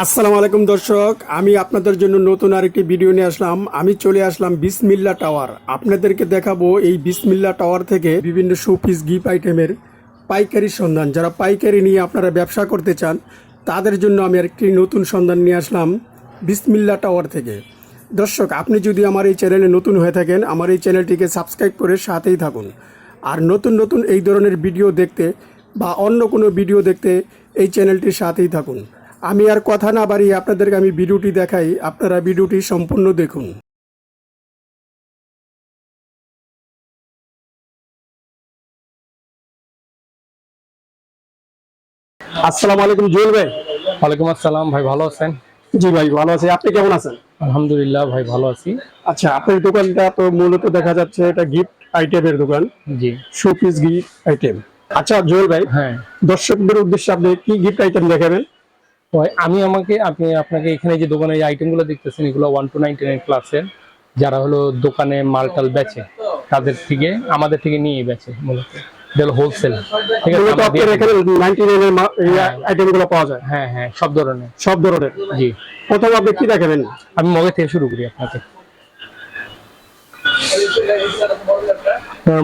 আসসালামু আলাইকুম দর্শক, আমি আপনাদের জন্য নতুন আরেকটি ভিডিও নিয়ে আসলাম। আমি চলে আসলাম বিসমিল্লা টাওয়ার। আপনাদেরকে দেখাবো এই বিসমিল্লা টাওয়ার থেকে বিভিন্ন শোপিস গিফট আইটেমের পাইকারি সন্ধান। যারা পাইকারি নিয়ে আপনারা ব্যবসা করতে চান তাদের জন্য আমি আরেকটি নতুন সন্ধান নিয়ে আসলাম বিসমিল্লা টাওয়ার থেকে। দর্শক, আপনি যদি আমার এই চ্যানেলে নতুন হয়ে থাকেন, আমার এই চ্যানেলটিকে সাবস্ক্রাইব করে সাথেই থাকুন। আর নতুন নতুন এই ধরনের ভিডিও দেখতে বা অন্য কোনো ভিডিও দেখতে এই চ্যানেলটির সাথেই থাকুন। আমি আর কথা না বাড়িয়ে আপনাদেরকে আমি ভিডিওটি দেখাই, আপনারা ভিডিওটি সম্পূর্ণ দেখুন। আসসালামু আলাইকুম জুয়েল ভাই। ওয়ালাইকুম আসসালাম ভাই, ভালো আছেন? জি ভাই, ভালো আছি। আপনি কেমন আছেন? আলহামদুলিল্লাহ ভাই, ভালো আছি। আচ্ছা, আপনার দোকানটা তো মূলত দেখা যাচ্ছে এটা গিফট আইটেমের দোকান, জি শোপিস গিফট আইটেম। আচ্ছা জুয়েল ভাই, হ্যাঁ, দর্শকদের উদ্দেশ্যে আপনি কি গিফট আইটেম দেখাবেন? ওই আপনাকে এখানে যে দোকানে যে আইটেমগুলো দেখতেছেন এগুলো 1 to 99 ক্লাসের, যারা হলো দোকানে মালটাল বেচে তাদের থেকে আমাদের থেকে নিয়ে বেচে মূলত। এটা হলো হোলসেল, ঠিক আছে? মূলত আপনার এখানে 99 এর আইটেমগুলো পাওয়া যায়? হ্যাঁ হ্যাঁ, সব ধরনের। সব ধরনের। জি, প্রথমে আপনি কি দেখাবেন? আমি মগের থেকে শুরু করি আপনাকে।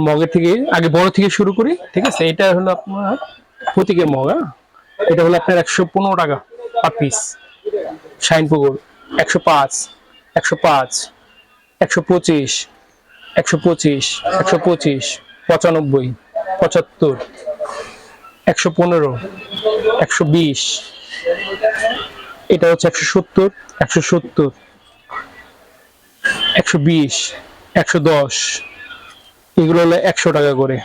মগের থেকে আগে বড় থেকে শুরু করি, ঠিক আছে? এটা হলো আপনার প্রতীকের মগ। এটা হলো আপনার 115 টাকা পার পিস। শাইনপুকুর 105, 105, 125, 125, 125, 95, 75, 115, 120। এটা হচ্ছে 170, 170, 120, 110। এগুলো হলো 100 টাকা করে।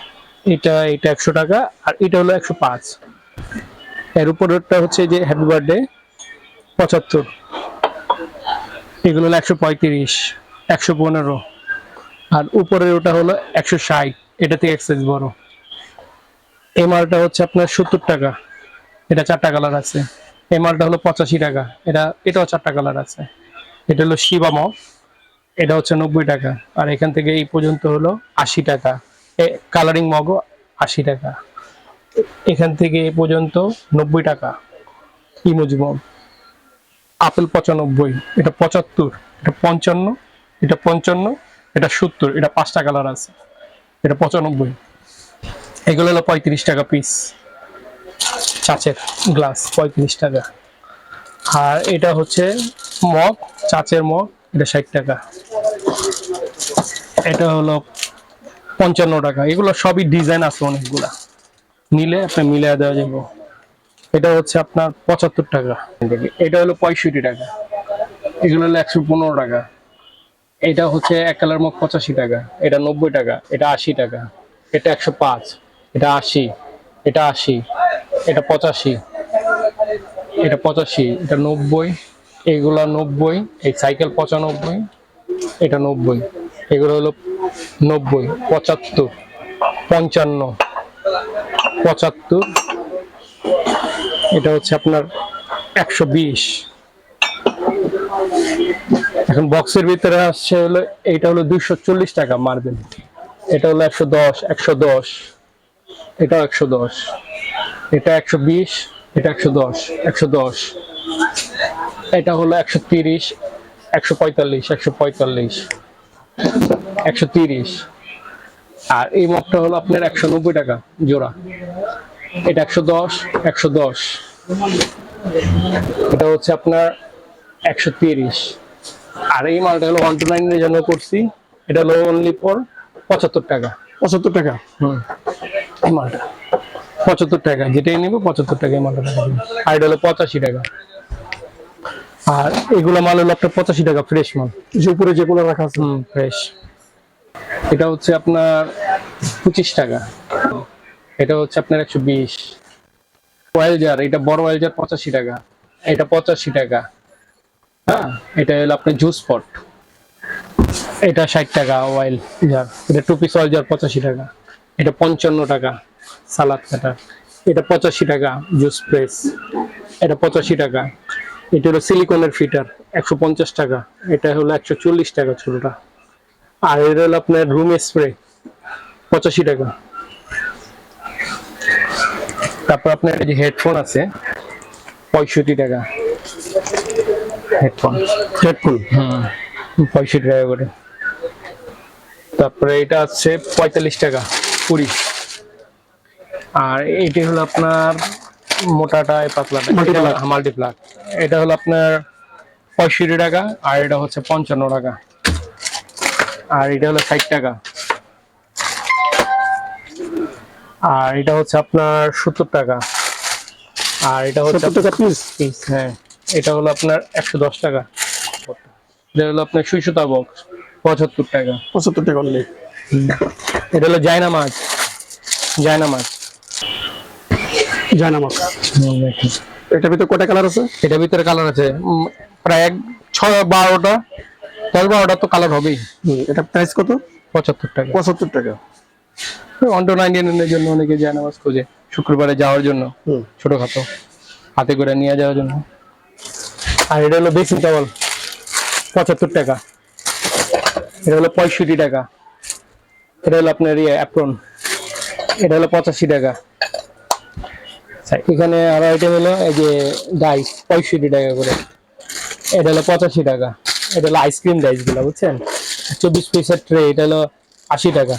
এটা 100 টাকা, আর এটা হলো 105। এর উপরেরটা হচ্ছে যে হ্যাপি বার্থডে 75। এগুলো হলো 135, 115। আর উপরের ওটা হলো 160, এটা থেকে এক্সাইজ বড়। এই মালটা হচ্ছে আপনার 70 টাকা, এটা 4টা কালার আছে। এই মালটা হলো 85 টাকা, এটাও 4টা কালার আছে। এটা হলো শিবা মগ, এটা হচ্ছে 90 টাকা। আর এখান থেকে এই পর্যন্ত হলো 80 টাকা। কালারিং মগও 80 টাকা। এখান থেকে এই পর্যন্ত 90 টাকা। ইমোজি মগ, আপেল 95, এটা 75, এটা 55, এটা 55, এটা 70, এটা 5টা কালার আছে, এটা 95। এগুলো হলো 35 টাকা পিস, চাচের গ্লাস 35 টাকা। আর এটা হচ্ছে মগ, চাচের মগ, এটা 60 টাকা। এটা হলো 55 টাকা। এগুলো সবই ডিজাইন আছে অনেকগুলা, নিলে আপনি মিলিয়ে দেওয়া যাবে। এটা হচ্ছে আপনার 75 টাকা। এটা হলো 65 টাকা। এগুলো হলো 115 টাকা। এটা হচ্ছে এক কালার মগ 85 টাকা, এটা 90 টাকা, এটা 80 টাকা, এটা 105, এটা 80, এটা 80, এটা 85, এটা 85, এটা 90, এগুলা 90, এই সাইকেল 95, এটা 90। এগুলো হলো 90, 75, 55, 75। এটা হচ্ছে আপনার 120। এখন বক্সের ভিতরে আসছে হলো, এইটা হলো 240 টাকা মার্বেল। এটা হলো 110, 110, এটাও 110, এটা 120, এটা 110, 110। এটা হলো 130, 145, 145, 130। আর এই মগটা হলো আপনার 190 টাকা জোড়া। এটা 110, 110। এটা হচ্ছে আপনার 130। আর এই মালটা হলো 1 to 9 এর জন্য করছি, এটা হলো অনলি ফর 75 টাকা। 75 টাকা। এই মালটা 75 টাকা, যেটাই নেবো 75 টাকা এই মালটা টাকা দিবো। আর এটা হলো 85 টাকা। আর এগুলো মাল হলো আপনার 85 টাকা ফ্রেশ মাল, যে উপরে যেগুলো রাখা আছে। ফ্রেশ। এটা হচ্ছে আপনার 25 টাকা। এটা হচ্ছে আপনার 120। অয়েল জার, এটা বড় অয়েল জার 85 টাকা, এটা 85 টাকা। হ্যাঁ, এটা হলো আপনার জুস পট, এটা 60 টাকা অয়েল জার। এটা 2 পিস অয়েল জার 85 টাকা, এটা 55 টাকা। সালাদ কাটা, এটা 85 টাকা। জুস প্রেস, এটা 85 টাকা। এটা হলো সিলিকনের ফিটার 150 টাকা, এটা হলো 140 টাকা ছোটটা। আর এটা হলো আপনার রুম স্প্রে 85 টাকা। তারপর আপনার এই যে হেডফোন আছে 65 টাকা। হেডফোন। হেডফোন 65 টাকা করে। তারপরে এটা আছে 45 টাকা 20। আর এটি হলো আপনার মোটাটায় পাতলাটা, Multiplug। মাল্টিপ্লাগ। এটা হলো আপনার 65 টাকা, আর এটা হচ্ছে 55 টাকা, আর এটা হলো 60 টাকা, আর এটা হচ্ছে আপনার 70 টাকা, আর এটা হচ্ছে 70 টাকা পিস। পিস। হ্যাঁ, এটা হলো আপনার 110 টাকা। এটা হলো আপনার সুইসুতা বক্স 75 টাকা। 75 টাকা অনলি। এটা হলো জায়না মাছ, জায়না মাছ। জায়নামাজ। দেখেন। এটার ভিতরে কয়টা কালার আছে? এটার ভিতরে কালার আছে প্রায় 6-12টা, 10-12টা তো কালার হবেই। এটা প্রাইস কত? 75 টাকা। 75 টাকা। 199 এর জন্য অনেকে যায় নামাজ খোঁজে, শুক্রবারে যাওয়ার জন্য, ছোটখাটো হাতে করে নিয়ে যাওয়ার জন্য। আর এটা হলো বেসিন টাওয়াল 75 টাকা। এটা হলো 65 টাকা। এটা হলো আপনার অ্যাপ্রন, এটা হলো 85 টাকা। এখানে আরো আইটেম হলো এই যে ডাইস 65 টাকা করে। এটা হলো 85 টাকা। এটা হলো আইসক্রিম ডাইস গুলো, বুঝছেন, 24 পিসের ট্রে, এটা হলো 80 টাকা।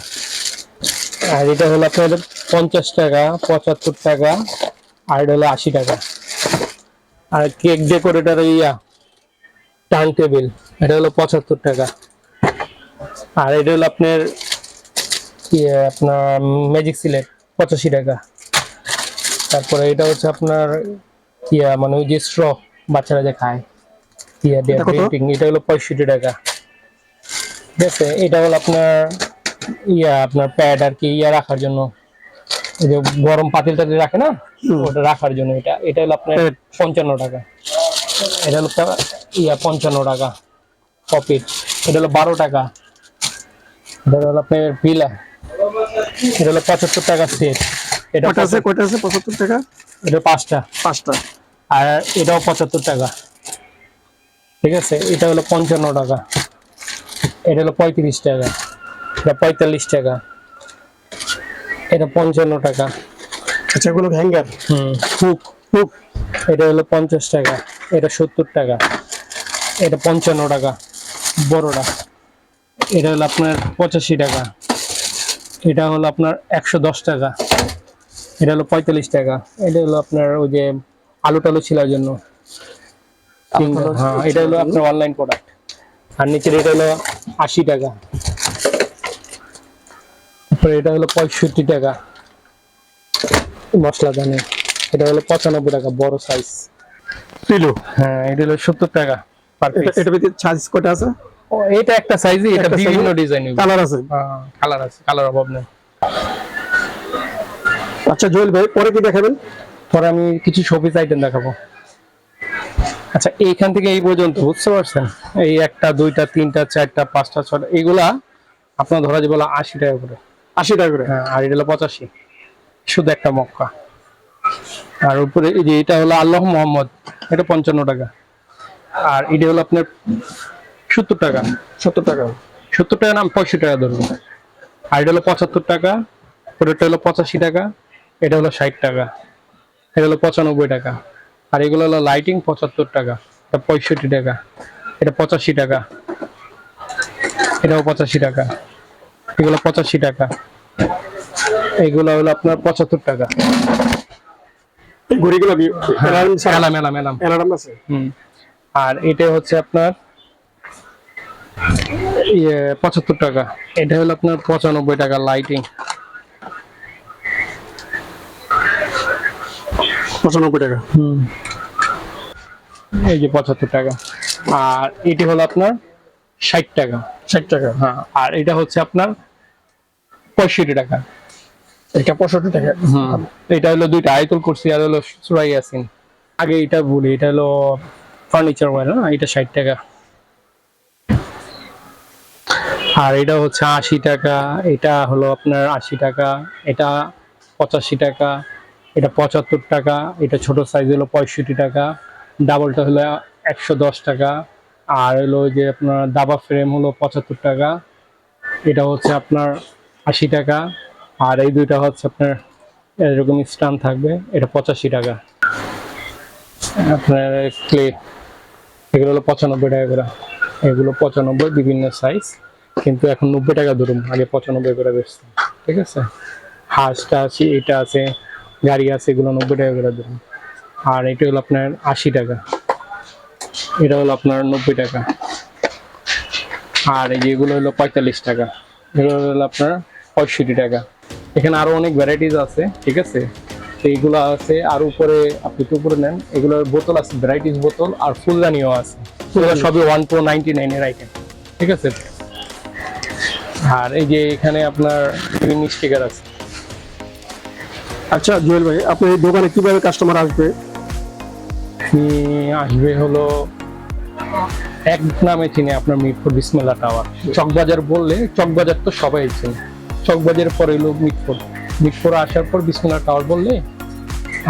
আর এটা হলো আপনার 50 টাকা, 75 টাকা, আর এটা হলো 80 টাকা। আর কেক ডেকোরেটর টার্ন টেবিল, এটা হলো 75 টাকা। আর এটা হলো আপনার আপনার ম্যাজিক সিলেট 85 টাকা। তারপরে এটা হচ্ছে আপনার মানে ওই যে স্ট্র বাচ্চারা যে খায়, ড্রিঙ্কিং, এটা হলো 65 টাকা। ঠিক আছে। এটা হলো আপনার আপনার প্যাড আর কি রাখার জন্য, এই যে গরম পাতিল টাতিল রাখে না, ওটা রাখার জন্য। এটা হলো আপনার 55 টাকা। এটা হলো 55 টাকা পপিট। এটা হলো 12 টাকা। এটা হলো আপনার পিলা, এটা হলো 75 টাকা সেট। এটা কয়টা আছে? 75 টাকা। এটা 5টা। 5টা। আর এটাও 75 টাকা। ঠিক আছে। এটা হলো 55 টাকা। এটা হলো 35 টাকা। এটা 45 টাকা। এটা 55 টাকা। আচ্ছা, এগুলো হ্যাঙ্গার। হুক, হুক, এটা হলো 50 টাকা। এটা 70 টাকা। এটা 55 টাকা বড়টা। এটা হলো আপনার 85 টাকা। এটা হলো আপনার 110 টাকা। এটা হলো 45 টাকা। এটা হলো আপনার ওই যে আলু টালু ছিলার জন্য। হ্যাঁ, এটা হলো আপনার অনলাইন প্রোডাক্ট। আর নিচের এটা হলো 80 টাকা। তারপরে এটা হলো 65 টাকা মশলা দানে। এটা হলো 95 টাকা বড় সাইজ কিলো। হ্যাঁ, এটা হলো 70 টাকা পার পিস। এটা ভিতরে সাইজ কয়টা আছে? ও, এটা একটা সাইজই, এটা একটা বিভিন্ন size, ডিজাইন, কালার আছে। কালার আছে, কালার অভাব নেই। আচ্ছা জুয়েল ভাই, পরে কি দেখাবেন? পরে আমি কিছু শোপিস আইটেম দেখাবো। আচ্ছা, এইখান থেকে এই পর্যন্ত, বুঝতে পারছেন, এই 1টা 2টা 3টা 4টা 5টা 6টা, এগুলা আপনার ধরা যাবে 80 টাকা করে। 80 টাকা করে। হ্যাঁ, আর এটা হলো 85, শুধু একটা মক্কা। আর উপরে এই যে এটা হলো আল্লাহ মোহাম্মদ, এটা 55 টাকা। আর এটা হলো আপনার 70 টাকা। 70 টাকা। 70 টাকা নাম 65 টাকা ধরুন। আর এটা হলো 75 টাকা। পুরোটা হলো 85 টাকা। এটা হলো 60 টাকা। এটা হলো 95 টাকা। আর এগুলো হলো লাইটিং 75 টাকা। এটা 65 টাকা। এটা 85 টাকা। এটাও 85 টাকা। এগুলো 85 টাকা। এগুলো হলো আপনার 75 টাকা। এই ঘড়িগুলো কি অ্যালার্ম ছাড়া? মেলাম মেলাম মেলাম। অ্যালার্ম আছে। আর এটা হচ্ছে আপনার 75 টাকা। এটা হলো আপনার 95 টাকা লাইটিং। 95 টাকা। এই যে 75 টাকা। আর এটি হলো আপনার 60 টাকা। 60 টাকা। হ্যাঁ, আর এটা হচ্ছে আপনার 65 টাকা। এটা 65 টাকা। এটা হলো দুইটা আয়াতুল কুরসি আর হলো সূরা ইয়াসিন। আগে এটা বলি, এটা হলো ফার্নিচার ওয়্যার না, এটা 60 টাকা। আর এটা হচ্ছে 80 টাকা। এটা হলো আপনার 80 টাকা। এটা 85 টাকা। এটা 75 টাকা। এটা ছোট সাইজ হলো 65 টাকা। ডাবলটা হলো 110 টাকা। আর হলো যে আপনার দাবা ফ্রেম হলো 75 টাকা। এটা হচ্ছে আপনার 80 টাকা। আর এই দুইটা হচ্ছে আপনার এরকম স্ট্যান্ড থাকবে, এটা 85 টাকা। আপনার ক্লে, এগুলো হলো 95 টাকা করে, এগুলো 95 বিভিন্ন সাইজ, কিন্তু এখন 90 টাকা ধরুন, আগে 95 করে বেচছে, ঠিক আছে। হাঁসটা আছে, এটা আছে, গাড়ি আছে, এগুলো 90 টাকা করে ধরুন। আর এটা হলো আপনার 80 টাকা, এটা হলো আপনার 90 টাকা। আর এই যেগুলো হলো 45 টাকা, এগুলো হলো আপনার 65 টাকা। এখানে আরো অনেক ভ্যারাইটিস আছে, ঠিক আছে। তো এইগুলো আছে, আর উপরে আপনি তো উপরে নেন, এগুলোর বোতল আছে, ভ্যারাইটিস বোতল, আর ফুলদানিও আছে। এগুলো সবই 199 এর আইটেম, ঠিক আছে। আর এই যে এখানে আপনার বিভিন্ন স্টিকার আছে। আচ্ছা জুয়েল ভাই, আপনার এই দোকানে কিভাবে কাস্টমার আসবে? আসবে হলো এক নামে চিনে আপনার মিরপুর বিসমিল্লাহ টাওয়ার। চকবাজার বললে, চকবাজার তো সবাই চিনে, চকবাজারের পরে হলো মিরপুর, মিরপুরে আসার পর বিসমিল্লাহ টাওয়ার বললে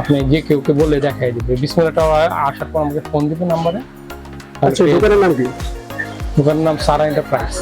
আপনি যে কেউকে বলে দেখাই দিবে। বিসমিল্লাহ টাওয়ার আসার পর আমাকে ফোন দিবে নাম্বারে। আচ্ছা, দোকানের নাম কি? দোকানের নাম সারা এন্টারপ্রাইজ।